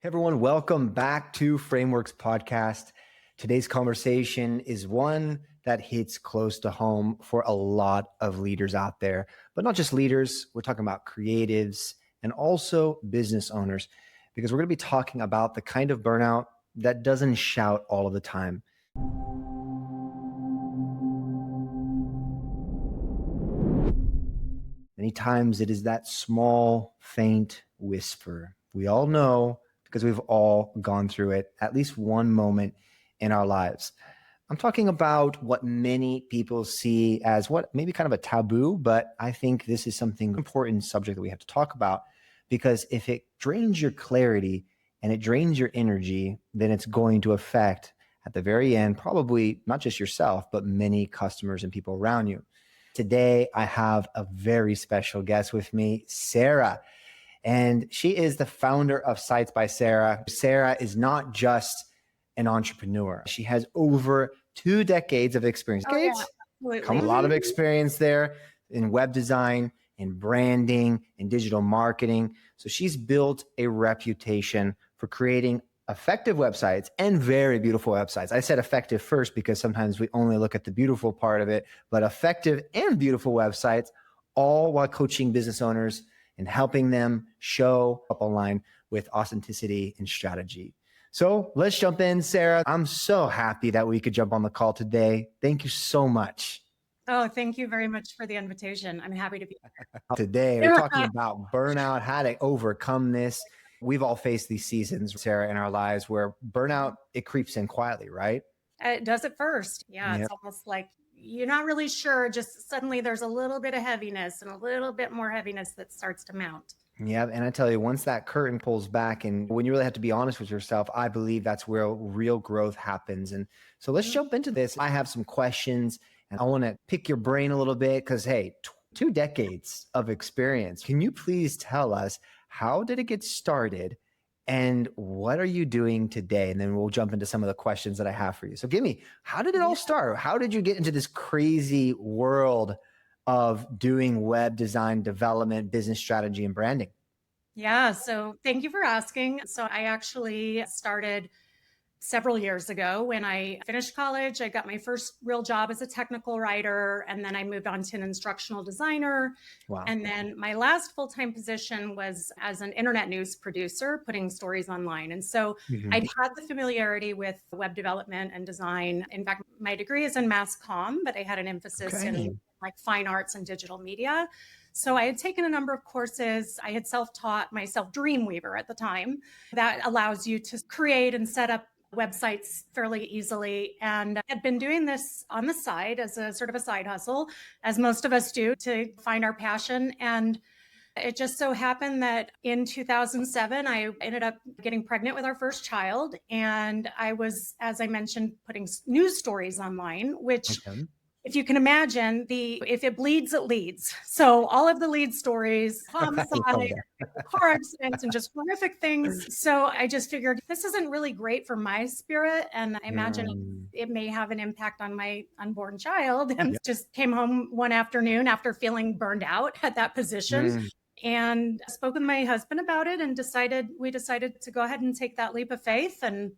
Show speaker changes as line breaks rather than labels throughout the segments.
Hey everyone, welcome back to Frameworks Podcast. Today's conversation is one that hits close to home for a lot of leaders out there, but not just leaders. We're talking about creatives and also business owners, because we're going to be talking about the kind of burnout that doesn't shout all of the time. Many times it is that small, faint whisper. We all know because we've all gone through it at least one moment in our lives. I'm talking about what many people see as what maybe kind of a taboo, but I think this is something important subject that we have to talk about, because if it drains your clarity and it drains your energy, then it's going to affect at the very end, probably not just yourself, but many customers and people around you. Today, I have a very special guest with me, Sara. And she is the founder of Sites by Sara. Sara is not just an entrepreneur. She has over 2 decades of experience.
Oh, yeah, absolutely.
A lot of experience there in web design, in branding, in digital marketing. So she's built a reputation for creating effective websites and very beautiful websites. I said effective first because sometimes we only look at the beautiful part of it, but effective and beautiful websites, all while coaching business owners and helping them show up online with authenticity and strategy. So let's jump in, Sara. I'm so happy that we could jump on the call today. Thank you so much.
Oh, thank you very much for the invitation. I'm happy to be here.
Today, we're talking about burnout, how to overcome this. We've all faced these seasons, Sara, in our lives where burnout, it creeps in quietly, right?
It does it first. Yeah,
Yep.
It's almost like you're not really sure. Just suddenly there's a little bit of heaviness and a little bit more heaviness that starts to mount.
Yeah. And I tell you, once that curtain pulls back and when you really have to be honest with yourself, I believe that's where real growth happens. And so let's jump into this. I have some questions and I want to pick your brain a little bit because, hey, 2 decades of experience. Can you please tell us, how did it get started and what are you doing today? And then we'll jump into some of the questions that I have for you. So give me, how did it all start? How did you get into this crazy world of doing web design, development, business strategy, and branding?
Yeah, so thank you for asking. So I actually started several years ago when I finished college. I got my first real job as a technical writer, and then I moved on to an instructional designer.
Wow.
And then my last full-time position was as an internet news producer, putting stories online. And so I'd had the familiarity with web development and design. In fact, my degree is in mass comm, but I had an emphasis in like fine arts and digital media. So I had taken a number of courses. I had self-taught myself Dreamweaver at the time. That allows you to create and set up websites fairly easily, and had been doing this on the side as a sort of a side hustle, as most of us do, to find our passion. And it just so happened that in 2007, I ended up getting pregnant with our first child. And I was, as I mentioned, putting news stories online, which if you can imagine, if it bleeds, it leads. So all of the lead stories, homicide, car accidents, and just horrific things. So I just figured this isn't really great for my spirit. And I imagine it may have an impact on my unborn child. And just came home one afternoon after feeling burned out at that position. And spoke with my husband about it and we decided to go ahead and take that leap of faith. And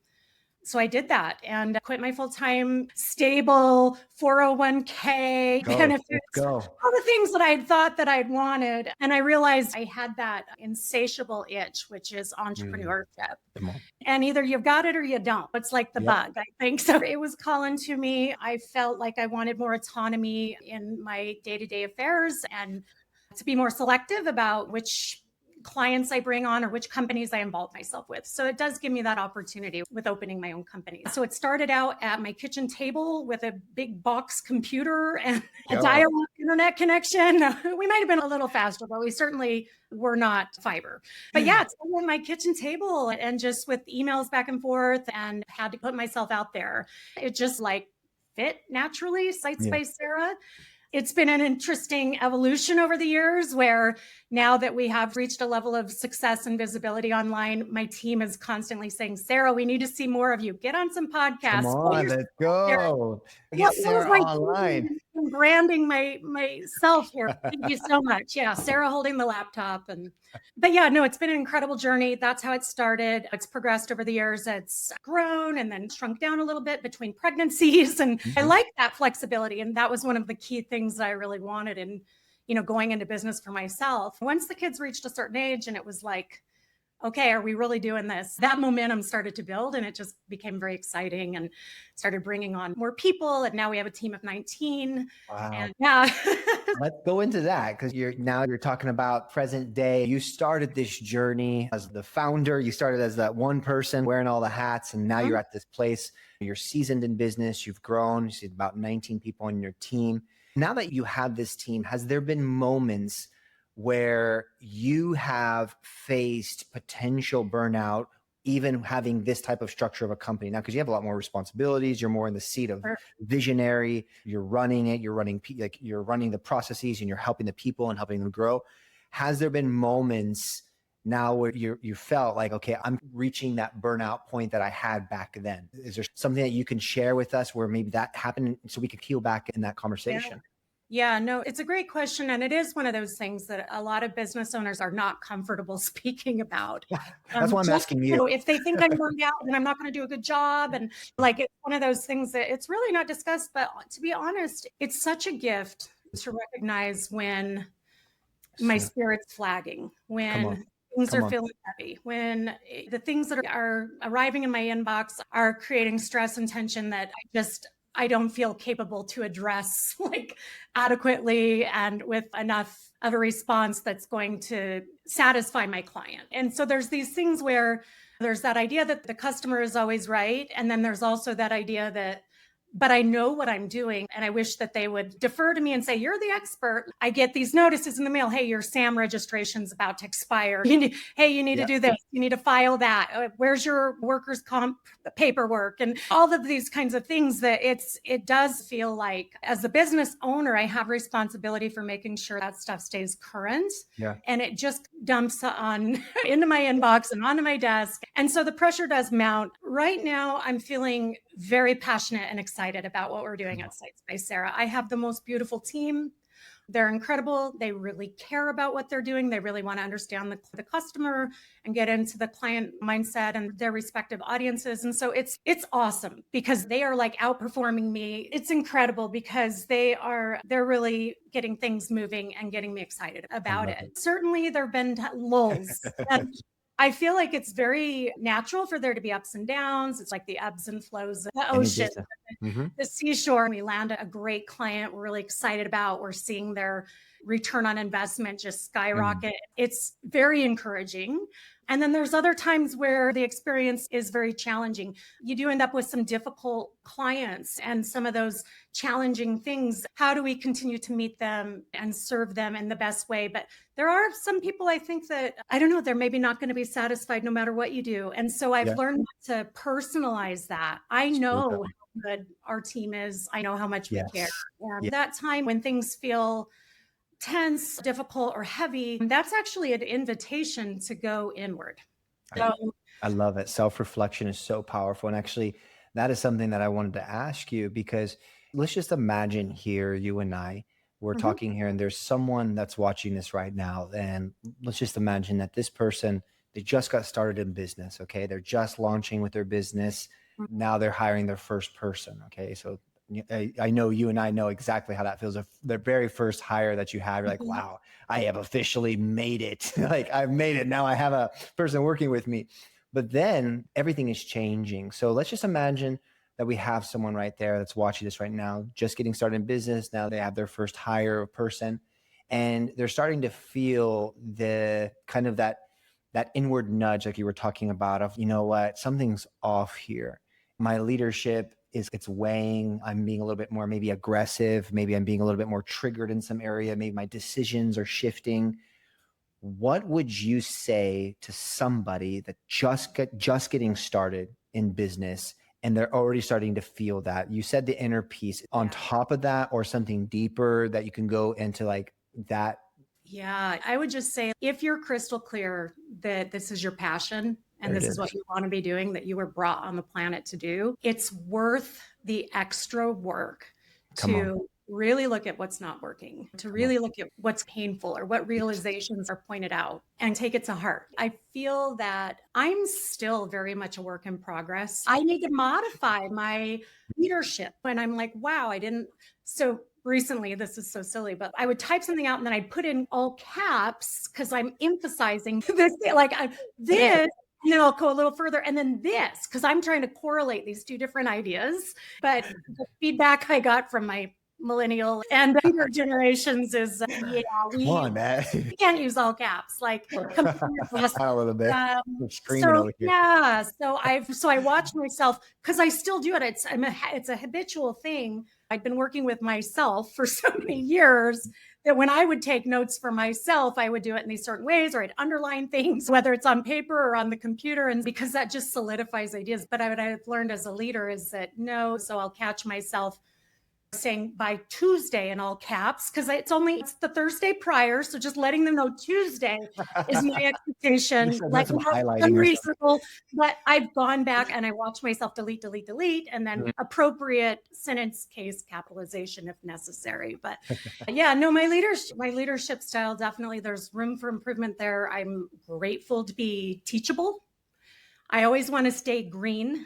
so I did that and quit my full-time stable 401k benefits, all the things that I'd thought that I'd wanted. And I realized I had that insatiable itch, which is entrepreneurship. And either you've got it or you don't. It's like the bug, I think. So it was calling to me. I felt like I wanted more autonomy in my day-to-day affairs and to be more selective about which clients I bring on or which companies I involve myself with. So it does give me that opportunity with opening my own company. So it started out at my kitchen table with a big box computer and a dial-up internet connection. We might have been a little faster, but we certainly were not fiber. But yeah, it's on my kitchen table and just with emails back and forth and had to put myself out there. It just like fit naturally, Sites by Sara. It's been an interesting evolution over the years where now that we have reached a level of success and visibility online, my team is constantly saying, Sara, we need to see more of you. Get on some podcasts.
Come on, let's go. Get Sara online.
I'm branding myself here. Thank you so much. Yeah, Sara holding the laptop. But yeah, no, it's been an incredible journey. That's how it started. It's progressed over the years. It's grown and then shrunk down a little bit between pregnancies. And I
Mhm.
like that flexibility. And that was one of the key things that I really wanted in, going into business for myself. Once the kids reached a certain age and it was like, okay, are we really doing this? That momentum started to build and it just became very exciting and started bringing on more people. And now we have a team of 19.
Wow.
And yeah.
Let's go into that because you're talking about present day. You started this journey as the founder. You started as that one person wearing all the hats, and now you're at this place. You're seasoned in business. You've grown. You see about 19 people on your team. Now that you have this team, has there been moments where you have faced potential burnout, even having this type of structure of a company now? Because you have a lot more responsibilities. You're more in the seat of visionary. You're running it. You're running the processes, and you're helping the people and helping them grow. Has there been moments now where you felt like, okay, I'm reaching that burnout point that I had back then? Is there something that you can share with us where maybe that happened so we could peel back in that conversation?
Yeah, no, it's a great question. And it is one of those things that a lot of business owners are not comfortable speaking about.
That's why I'm
Just,
asking you.
if they think I'm burned out, then I'm not going to do a good job. And like, it's one of those things that it's really not discussed. But to be honest, it's such a gift to recognize when my spirit's flagging,
Come on.
when things
Come
are
on.
feeling heavy, when the things that are arriving in my inbox are creating stress and tension that I don't feel capable to address like adequately and with enough of a response that's going to satisfy my client. And so there's these things where there's that idea that the customer is always right. And then there's also that idea that, but I know what I'm doing. And I wish that they would defer to me and say, you're the expert. I get these notices in the mail. Hey, your SAM registration's about to expire. Hey, you need to do this. You need to file that. Where's your workers' comp paperwork? And all of these kinds of things that it does feel like as a business owner, I have responsibility for making sure that stuff stays current.
Yeah.
And it just dumps on into my inbox and onto my desk. And so the pressure does mount. Right now, I'm feeling very passionate and excited about what we're doing at Sites by Sara. I have the most beautiful team. They're incredible. They really care about what they're doing. They really want to understand the customer and get into the client mindset and their respective audiences. And so it's awesome because they are like outperforming me. It's incredible because they're really getting things moving and getting me excited about it. Certainly there have been lulls. And I feel like it's very natural for there to be ups and downs. It's like the ebbs and flows of the ocean, the seashore. We land a great client we're really excited about. We're seeing their return on investment just skyrocket. It's very encouraging. And then there's other times where the experience is very challenging. You do end up with some difficult clients and some of those challenging things. How do we continue to meet them and serve them in the best way? But there are some people I think that, I don't know, they're maybe not going to be satisfied no matter what you do. And so I've learned to personalize that. I know how good our team is. I know how much we care. And that time when things feel tense, difficult, or heavy, that's actually an invitation to go inward. So,
I love it. Self-reflection is so powerful. And actually, that is something that I wanted to ask you because let's just imagine here, you and I, we're talking here, and there's someone that's watching this right now. And let's just imagine that this person, they just got started in business. Okay. They're just launching with their business. Now they're hiring their first person. Okay. So I know you and I know exactly how that feels. The very first hire that you have, you're like, wow, I have officially made it. Like I've made it. Now I have a person working with me. But then everything is changing. So let's just imagine that we have someone right there that's watching this right now, just getting started in business. Now they have their first hire of person and they're starting to feel the kind of that inward nudge, like you were talking about of, you know what, something's off here. My leadership it's weighing. I'm being a little bit more maybe aggressive. Maybe I'm being a little bit more triggered in some area. Maybe my decisions are shifting. What would you say to somebody that just getting started in business and they're already starting to feel that? You said the inner peace on top of that, or something deeper that you can go into like that.
Yeah, I would just say if you're crystal clear that this is your passion and this is what you want to be doing, that you were brought on the planet to do, it's worth the extra work to really look at what's not working, to
Come on.
really look at what's painful or what realizations are pointed out and take it to heart. I feel that I'm still very much a work in progress. I need to modify my leadership when I'm like, wow, I didn't. So recently, this is so silly, but I would type something out and then I'd put in all caps because I'm emphasizing this, this. And then I'll go a little further and then this, because I'm trying to correlate these two different ideas. But the feedback I got from my millennial and younger generations is, yeah,
Come on, man.
we can't use all caps, like
A little bit.
um,
I'm screaming over here.
yeah, so I watch myself because I still do it. It's a habitual thing. I've been working with myself for so many years that when I would take notes for myself, I would do it in these certain ways, or I'd underline things, whether it's on paper or on the computer, and because that just solidifies ideas. But what I've learned as a leader is that no, so I'll catch myself saying by Tuesday in all caps, because it's the Thursday prior. So just letting them know Tuesday is my expectation. Like
Some highlighting.
unreasonable, but I've gone back and I watch myself delete, and then appropriate sentence case capitalization if necessary. But yeah, no, my leadership style, definitely there's room for improvement there. I'm grateful to be teachable. I always want to stay green.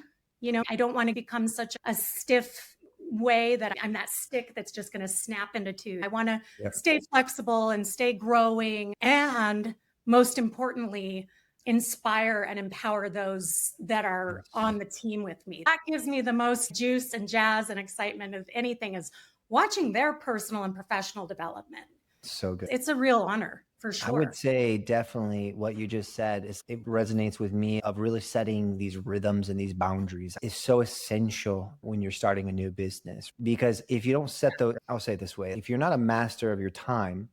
I don't want to become such a stiff way that I'm that stick that's just going to snap into two. I want to stay flexible and stay growing. And most importantly, inspire and empower those that are on the team with me. That gives me the most juice and jazz and excitement of anything, is watching their personal and professional development.
So good.
It's a real honor. For sure.
I would say definitely what you just said it resonates with me, of really setting these rhythms and these boundaries is so essential when you're starting a new business. Because if you don't set those, I'll say it this way, if you're not a master of your time,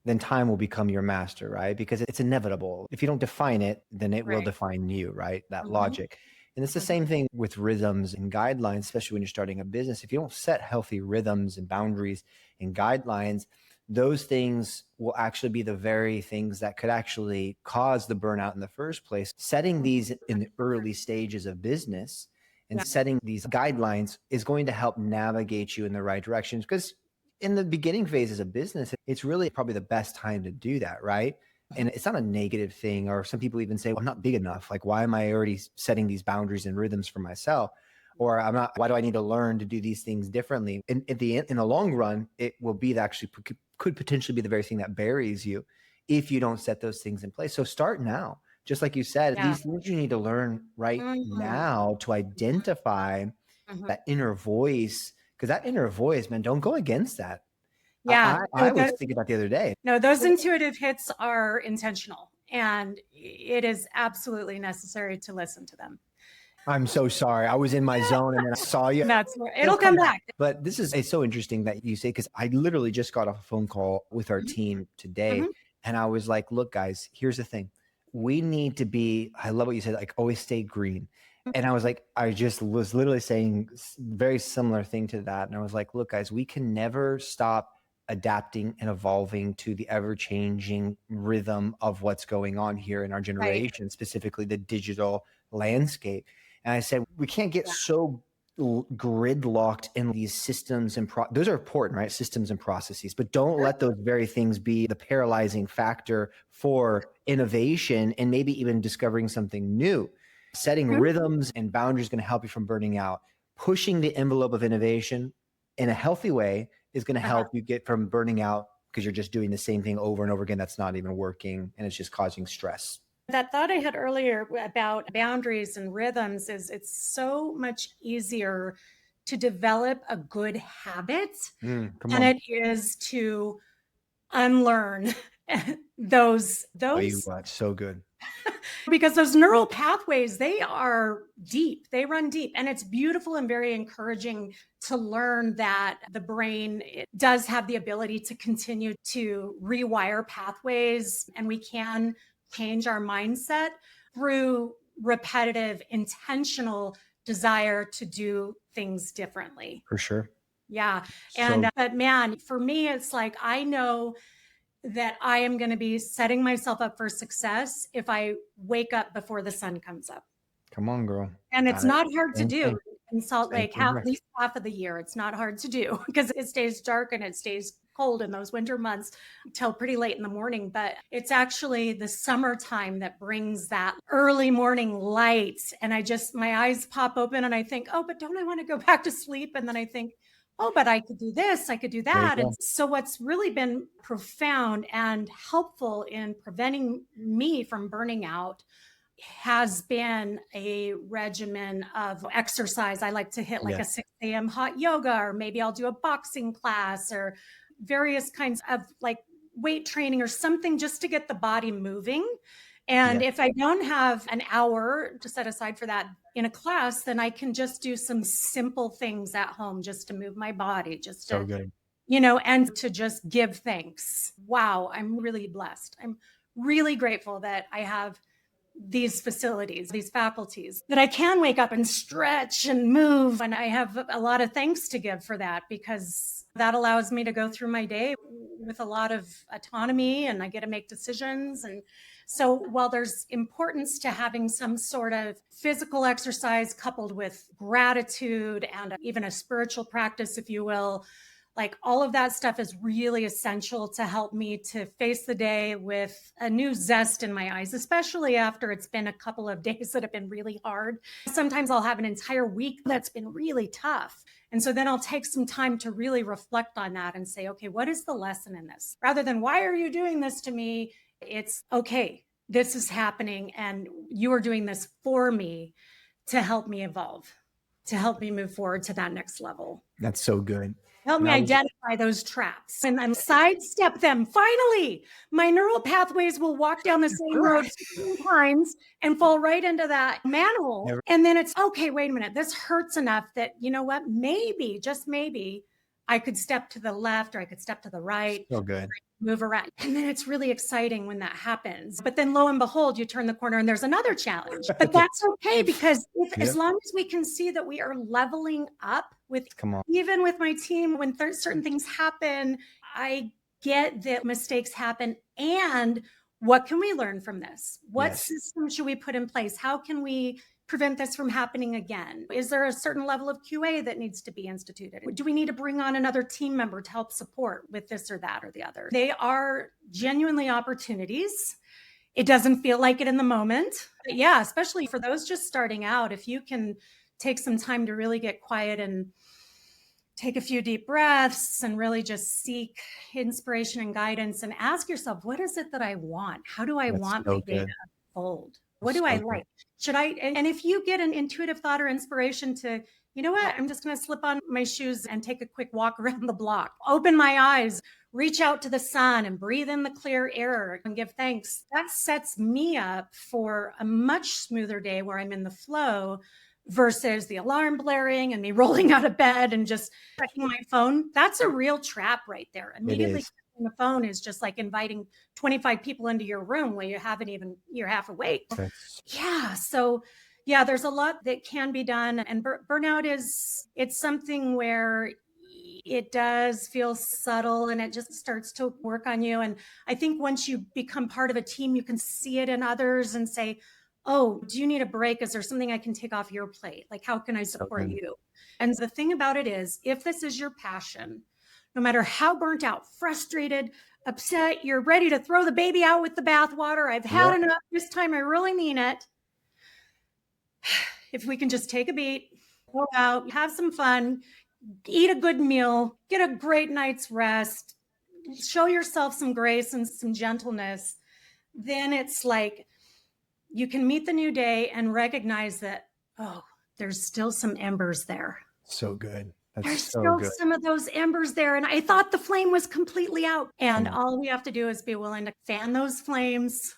then time will become your master, right? Because it's inevitable. If you don't define it, then it will define you, right? That logic. And it's the same thing with rhythms and guidelines, especially when you're starting a business. If you don't set healthy rhythms and boundaries and guidelines, those things will actually be the very things that could actually cause the burnout in the first place. Setting these in the early stages of business and setting these guidelines is going to help navigate you in the right directions. Because in the beginning phases of business, it's really probably the best time to do that, right? And it's not a negative thing. Or some people even say, well, I'm not big enough. Like, why am I already setting these boundaries and rhythms for myself? Or why do I need to learn to do these things differently? And in the long run, it will be that actually could potentially be the very thing that buries you if you don't set those things in place. So start now. Just like you said, these things you need to learn right now to identify that inner voice. Because that inner voice, man, don't go against that.
Yeah.
I was thinking about the other day.
No, those intuitive hits are intentional, and it is absolutely necessary to listen to them.
I'm so sorry. I was in my zone and then I saw you.
It'll come back.
But this is it's so interesting that you say, because I literally just got off a phone call with our team today. And I was like, look, guys, here's the thing. We need to be, I love what you said, like always stay green. And I was like, I just was literally saying very similar thing to that. And I was like, look, guys, we can never stop adapting and evolving to the ever-changing rhythm of what's going on here in our generation, specifically the digital landscape. And I said, we can't get so gridlocked in these systems and those are important, right? Systems and processes, but don't let those very things be the paralyzing factor for innovation and maybe even discovering something new. Setting rhythms and boundaries is going to help you from burning out. Pushing the envelope of innovation in a healthy way is going to help you get from burning out, because you're just doing the same thing over and over again that's not even working and it's just causing stress.
That thought I had earlier about boundaries and rhythms is it's so much easier to develop a good habit than it is to unlearn those.
Oh, so good.
Because those neural pathways, they are deep, they run deep. And it's beautiful and very encouraging to learn that the brain does have the ability to continue to rewire pathways, and we can change our mindset through repetitive, intentional desire to do things differently.
For sure.
Yeah. And but man, for me, it's like, I know that I am going to be setting myself up for success if I wake up before the sun comes up.
Come on, girl.
And it's not hard to do. in Salt
Same
Lake,
thing
at
here.
least half of the year. It's not hard to do because it stays dark and it stays cold in those winter months till pretty late in the morning. But it's actually the summertime that brings that early morning light. And my eyes pop open and I think, oh, but don't I want to go back to sleep? And then I think, oh, but I could do this, I could do
There you
that. And
go.
so, what's really been profound and helpful in preventing me from burning out has been a regimen of exercise. I like to hit like
Yeah.
a 6 a.m. hot yoga, or maybe I'll do a boxing class or various kinds of like weight training or something just to get the body moving. And
Yeah.
if I don't have an hour to set aside for that in a class, then I can just do some simple things at home just to move my body, just
So
to,
good.
and to just give thanks. Wow, I'm really blessed. I'm really grateful that I have these facilities, these faculties, that I can wake up and stretch and move. And I have a lot of thanks to give for that because that allows me to go through my day with a lot of autonomy and I get to make decisions. And so while there's importance to having some sort of physical exercise coupled with gratitude and even a spiritual practice, if you will, like all of that stuff is really essential to help me to face the day with a new zest in my eyes, especially after it's been a couple of days that have been really hard. Sometimes I'll have an entire week that's been really tough. And so then I'll take some time to really reflect on that and say, okay, what is the lesson in this? Rather than, why are you doing this to me? It's okay, this is happening and you are doing this for me to help me evolve, to help me move forward to that next level.
That's so good.
Help
And
me
I was
identify those traps and then sidestep them. Finally, my neural pathways will walk down the same road 16 times and fall right into that manhole.
never
And then it's okay, wait a minute. This hurts enough that, you know what? Maybe, just maybe, I could step to the left or I could step to the right,
so good.
move around. And then it's really exciting when that happens. But then lo and behold, you turn the corner and there's another challenge. But that's okay because as
Yep.
long as we can see that we are leveling up with,
Come on.
even with my team, when certain things happen, I get that mistakes happen. And what can we learn from this? What
Yes.
system should we put in place? How can we prevent this from happening again? Is there a certain level of QA that needs to be instituted? Do we need to bring on another team member to help support with this or that or the other? They are genuinely opportunities. It doesn't feel like it in the moment. But yeah, especially for those just starting out, if you can take some time to really get quiet and take a few deep breaths and really just seek inspiration and guidance and ask yourself, what is it that I want? How do I
That's
want
so
my day
good.
to unfold? What do
So
I
good.
like? Should I, and if you get an intuitive thought or inspiration to, you know what, I'm just going to slip on my shoes and take a quick walk around the block, open my eyes, reach out to the sun and breathe in the clear air and give thanks. That sets me up for a much smoother day where I'm in the flow versus the alarm blaring and me rolling out of bed and just checking my phone. That's a real trap right there.
It
Immediately
is.
checking the phone is just like inviting 25 people into your room where you're half awake.
That's
Yeah. So yeah, there's a lot that can be done. And burnout it's something where it does feel subtle and it just starts to work on you. And I think once you become part of a team, you can see it in others and say, oh, do you need a break? Is there something I can take off your plate? Like, how can I
so
support
good.
you? And the thing about it is, if this is your passion, no matter how burnt out, frustrated, upset, you're ready to throw the baby out with the bathwater. I've had
Yep.
enough this time. I really mean it. If we can just take a beat, go out, have some fun, eat a good meal, get a great night's rest, show yourself some grace and some gentleness, then it's like you can meet the new day and recognize that, oh, there's still some embers there.
So good. That's
There's
so
still
good.
some of those embers there. And I thought the flame was completely out. And
Come on.
all we have to do is be willing to fan those flames,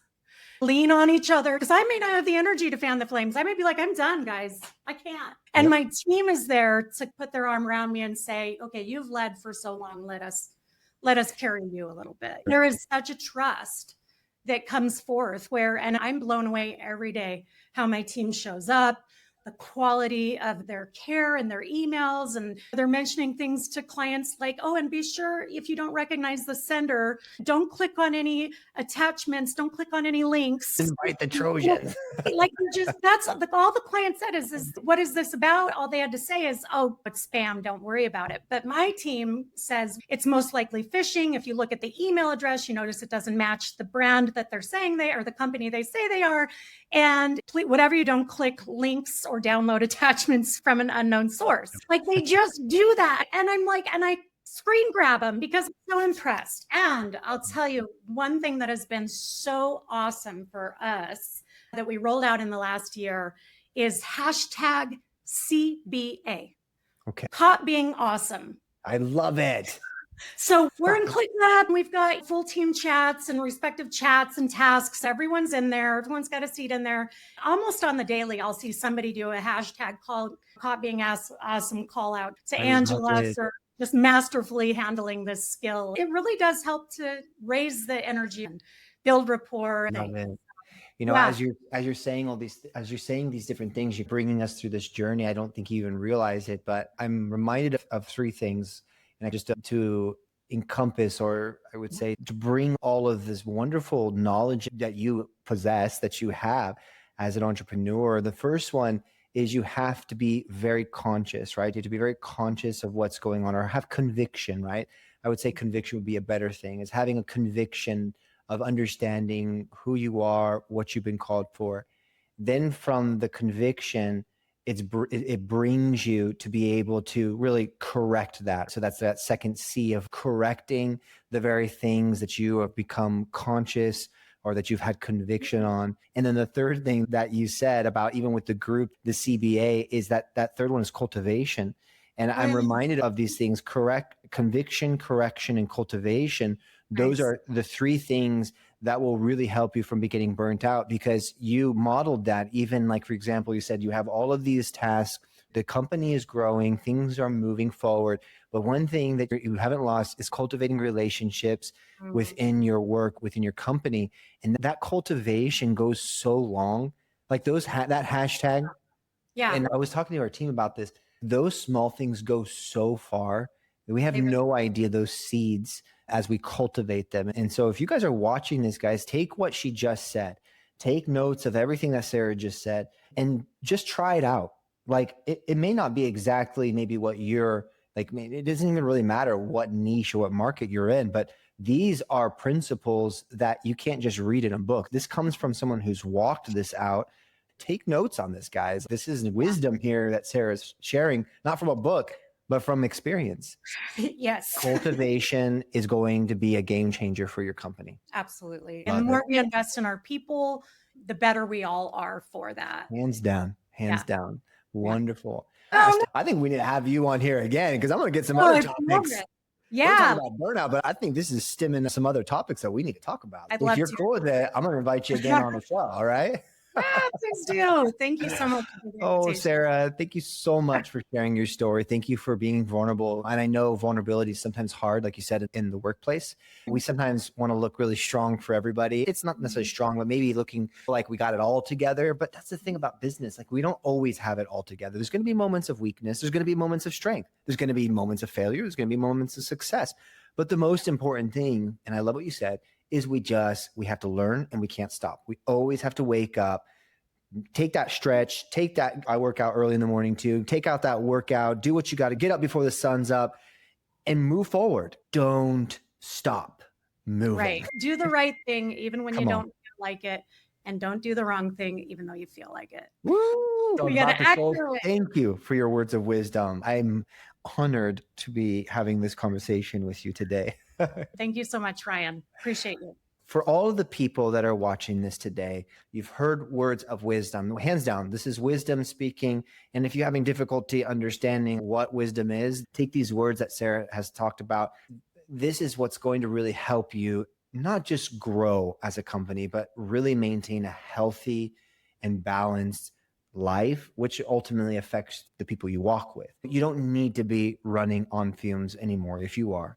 lean on each other. Because I may not have the energy to fan the flames. I may be like, I'm done, guys. I can't. And
Yep.
my team is there to put their arm around me and say, okay, you've led for so long. Let us carry you a little bit. There is such a trust that comes forth and I'm blown away every day how my team shows up, the quality of their care and their emails. And they're mentioning things to clients like, oh, and be sure if you don't recognize the sender, don't click on any attachments, don't click on any links.
Invite the Trojans.
Like that's all the client said is what is this about? All they had to say is, oh, it's spam, don't worry about it. But my team says it's most likely phishing. If you look at the email address, you notice it doesn't match the brand that they're saying they are, the company they say they are. And please, whatever, you don't click links or download attachments from an unknown source. Like they just do that. And I'm like, and I screen grab them because I'm so impressed. And I'll tell you one thing that has been so awesome for us that we rolled out in the last year is hashtag CBA.
Okay.
Caught being awesome.
I love it.
So we're in ClickLab. We've got full team chats and respective chats and tasks. Everyone's in there. Everyone's got a seat in there. Almost on the daily, I'll see somebody do a hashtag caught being awesome call out to Angela for just masterfully handling this skill. It really does help to raise the energy and build rapport.
You know, wow. as you're saying these different things, you're bringing us through this journey. I don't think you even realize it, but I'm reminded of three things, and I just to encompass, or I would say to bring all of this wonderful knowledge that you possess, that you have as an entrepreneur. The first one is you have to be very conscious, right? You have to be very conscious of what's going on, or have conviction, right? I would say conviction would be a better thing, is having a conviction of understanding who you are, what you've been called for. Then from the conviction, it brings you to be able to really correct that. So that's that second C of correcting the very things that you have become conscious or that you've had conviction on. And then the third thing that you said about even with the group, the CBA, is that third one is cultivation. And I'm reminded of these things: conviction, correction, and cultivation. Those are the three things that will really help you from getting burnt out, because you modeled that. Even like, for example, you said you have all of these tasks, the company is growing, things are moving forward. But one thing that you haven't lost is cultivating relationships within your work, within your company. And that cultivation goes so long, like that hashtag.
Yeah.
And I was talking to our team about this. Those small things go so far that we have no idea those seeds as we cultivate them. And so if you guys are watching this, guys, take what she just said, take notes of everything that Sara just said, and just try it out. Like it may not be exactly maybe what you're like, it doesn't even really matter what niche or what market you're in, but these are principles that you can't just read in a book. This comes from someone who's walked this out. Take notes on this, guys. This is wisdom here that Sara's sharing, not from a book, but from experience.
Yes.
Cultivation is going to be a game changer for your company.
Absolutely. And the more we invest in our people, the better we all are for that.
Hands down. Wonderful. I think we need to have you on here again, because I'm going to get some other topics.
Yeah.
We're talking about burnout, but I think this is stemming some other topics that we need to talk about. If you're cool with it, I'm going to invite you again on the show. All right.
Please do. Thank you so much.
Oh, Sara, thank you so much for sharing your story. Thank you for being vulnerable. And I know vulnerability is sometimes hard, like you said, in the workplace. We sometimes want to look really strong for everybody. It's not necessarily strong, but maybe looking like we got it all together. But that's the thing about business. Like, we don't always have it all together. There's going to be moments of weakness. There's going to be moments of strength. There's going to be moments of failure. There's going to be moments of success. But the most important thing, and I love what you said, is we have to learn, and we can't stop. We always have to wake up, take that stretch, I work out early in the morning too, take out that workout, do what you got to, get up before the sun's up and move forward. Don't stop moving.
Right. Do the right thing, even when you don't feel like it, and don't do the wrong thing, even though you feel like it.
Woo!
We got to act through it.
Thank you for your words of wisdom. I'm honored to be having this conversation with you today.
Thank you so much, Ryan. Appreciate you.
For all of the people that are watching this today, you've heard words of wisdom. Hands down, this is wisdom speaking. And if you're having difficulty understanding what wisdom is, take these words that Sara has talked about. This is what's going to really help you not just grow as a company, but really maintain a healthy and balanced life, which ultimately affects the people you walk with. You don't need to be running on fumes anymore if you are.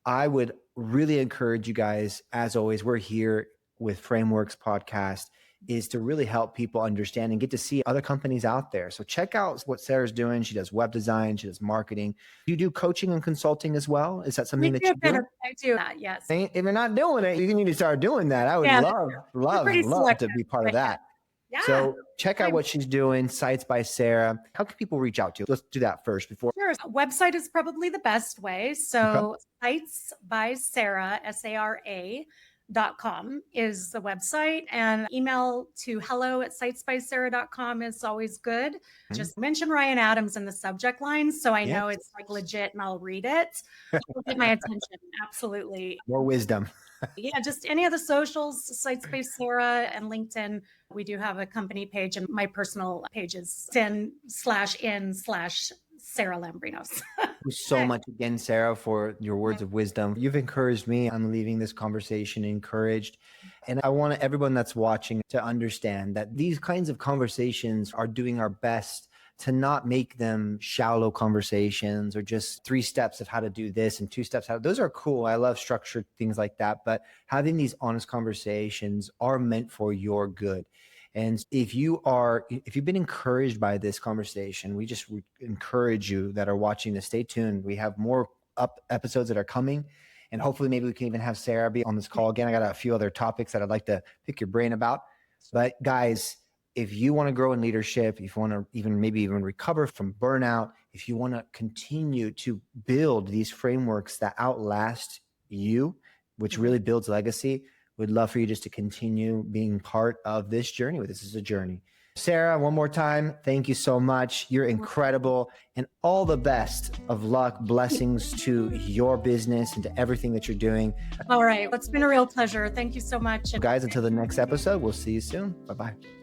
I would really encourage you guys, as always, we're here with Frameworks Podcast. is to really help people understand and get to see other companies out there. So check out what Sarah's doing. She does web design, she does marketing. You do coaching and consulting as well? Is that something that you do?
I do that, yes.
If you're not doing it, you need to start doing that. I would
Yeah,
love to be part of that.
Yeah.
So check out what she's doing, Sites by Sara. How can people reach out to you? Let's do that first before.
Sure. Website is probably the best way. So Sites by Sara, SARA.com is the website, and email to hello@sitesbysara.com is always good. Just mention Ryan Adams in the subject line so I know it's like legit and I'll read it. It'll get my attention. Absolutely.
More wisdom.
Yeah, just any of the socials, Sites by Sara and LinkedIn. We do have a company page, and my personal page is /in/Sara Lambrinos.
Thank you so much again, Sara, for your words of wisdom. You've encouraged me. I'm leaving this conversation encouraged. And I want everyone that's watching to understand that these kinds of conversations are doing our best to not make them shallow conversations or just 3 steps of how to do this and 2 steps how. Those are cool. I love structured things like that. But having these honest conversations are meant for your good. And if you've been encouraged by this conversation, we just encourage you that are watching this, stay tuned. We have more episodes that are coming. And hopefully maybe we can even have Sara be on this call again. I got a few other topics that I'd like to pick your brain about. But guys, if you want to grow in leadership, if you want to even recover from burnout, if you want to continue to build these frameworks that outlast you, which really builds legacy, we'd love for you just to continue being part of this journey. This is a journey. Sara, one more time, thank you so much. You're incredible, and all the best of luck, blessings to your business and to everything that you're doing.
All right. It's been a real pleasure. Thank you so much.
Guys, until the next episode, we'll see you soon. Bye-bye.